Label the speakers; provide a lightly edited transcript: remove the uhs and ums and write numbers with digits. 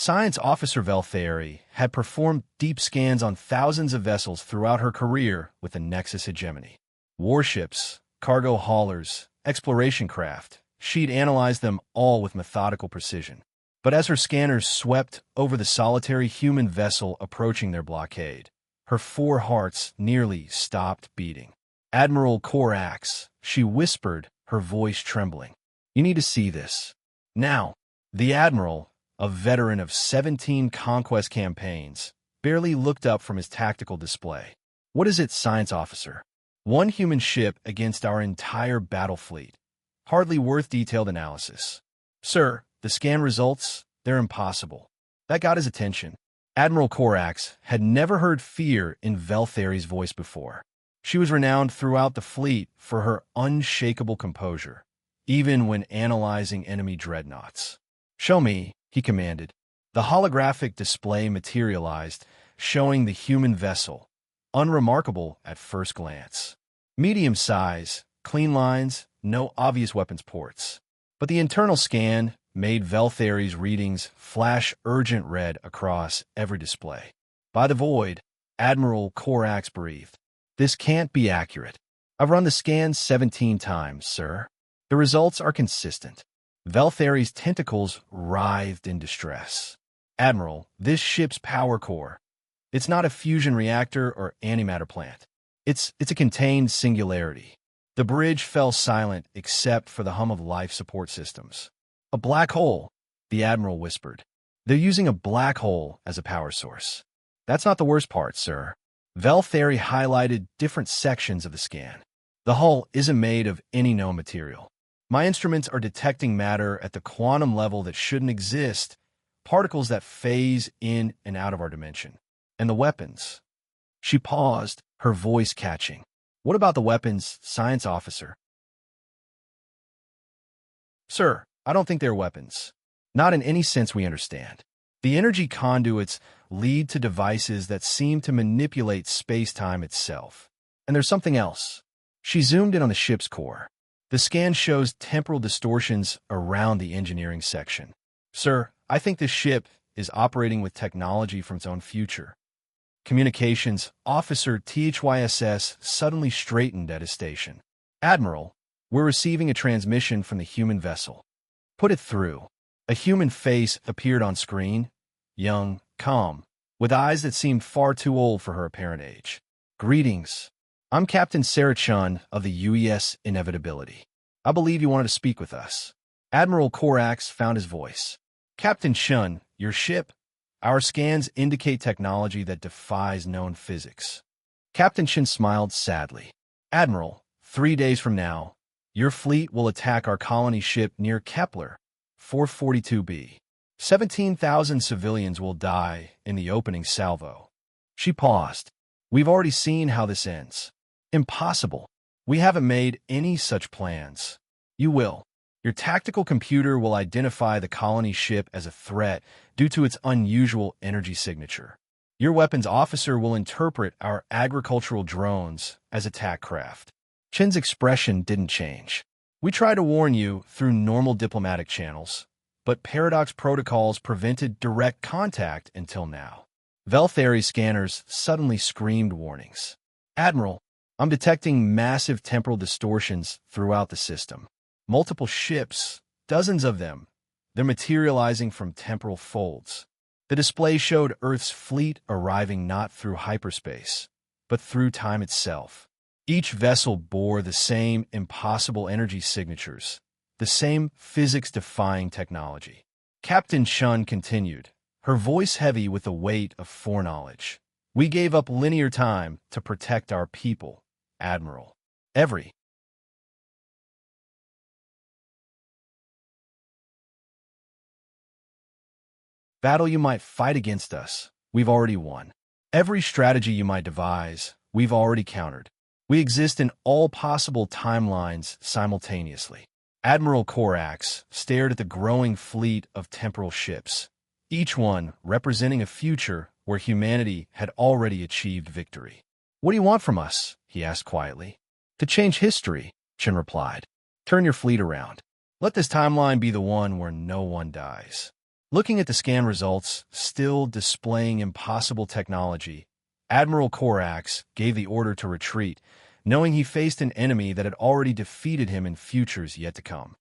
Speaker 1: Science Officer Valtheri had performed deep scans on thousands of vessels throughout her career with the Nexus hegemony. Warships, cargo haulers, exploration craft. She'd analyzed them all with methodical precision. But as her scanners swept over the solitary human vessel approaching their blockade, her four hearts nearly stopped beating. "Admiral Corax," she whispered, her voice trembling. "You need to see this. Now." The Admiral, a veteran of 17 conquest campaigns, barely looked up from his tactical display. "What is it, Science Officer?" "One human ship against our entire battle fleet. Hardly worth detailed analysis." "Sir, the scan results, they're impossible." That got his attention. Admiral Corax had never heard fear in Valtheri's voice before. She was renowned throughout the fleet for her unshakable composure, even when analyzing enemy dreadnoughts. "Show me," he commanded. The holographic display materialized, showing the human vessel, unremarkable at first glance. Medium size, clean lines, no obvious weapons ports. But the internal scan made Valtheri's readings flash urgent red across every display. By the void, Admiral Corax breathed. "This can't be accurate. I've run the scans 17 times, sir. The results are consistent." Valtheri's tentacles writhed in distress. "Admiral, this ship's power core. It's not a fusion reactor or antimatter plant. It's a contained singularity." The bridge fell silent except for the hum of life support systems. "A black hole," the Admiral whispered. "They're using a black hole as a power source." "That's not the worst part, sir." Valtheri highlighted different sections of the scan. "The hull isn't made of any known material. My instruments are detecting matter at the quantum level that shouldn't exist, particles that phase in and out of our dimension. And the weapons." She paused, her voice catching. "What about the weapons, Science Officer?" "Sir, I don't think they're weapons. Not in any sense we understand. The energy conduits lead to devices that seem to manipulate space-time itself. And there's something else." She zoomed in on the ship's core. The scan shows temporal distortions around the engineering section. "Sir, I think this ship is operating with technology from its own future." Communications Officer THYSS suddenly straightened at his station. "Admiral, we're receiving a transmission from the human vessel." "Put it through." A human face appeared on screen, young, calm, with eyes that seemed far too old for her apparent age. "Greetings. I'm Captain Sarah Chun of the UES Inevitability. I believe you wanted to speak with us." Admiral Corax found his voice. "Captain Chun, your ship? Our scans indicate technology that defies known physics." Captain Chun smiled sadly. "Admiral, 3 days from now, your fleet will attack our colony ship near Kepler 442b. 17,000 civilians will die in the opening salvo." She paused. "We've already seen how this ends." "Impossible. We haven't made any such plans." "You will. Your tactical computer will identify the colony ship as a threat due to its unusual energy signature. Your weapons officer will interpret our agricultural drones as attack craft." Chin's expression didn't change. "We tried to warn you through normal diplomatic channels, but paradox protocols prevented direct contact until now." Valtheri's scanners suddenly screamed warnings. "Admiral, I'm detecting massive temporal distortions throughout the system. Multiple ships, dozens of them. They're materializing from temporal folds." The display showed Earth's fleet arriving not through hyperspace, but through time itself. Each vessel bore the same impossible energy signatures, the same physics-defying technology. Captain Chun continued, her voice heavy with the weight of foreknowledge. "We gave up linear time to protect our people, Admiral. Every battle you might fight against us, we've already won. Every strategy you might devise, we've already countered. We exist in all possible timelines simultaneously." Admiral Corax stared at the growing fleet of temporal ships, each one representing a future where humanity had already achieved victory. "What do you want from us?" he asked quietly. "To change history," Chen replied. "Turn your fleet around. Let this timeline be the one where no one dies." Looking at the scan results, still displaying impossible technology, Admiral Corax gave the order to retreat, knowing he faced an enemy that had already defeated him in futures yet to come.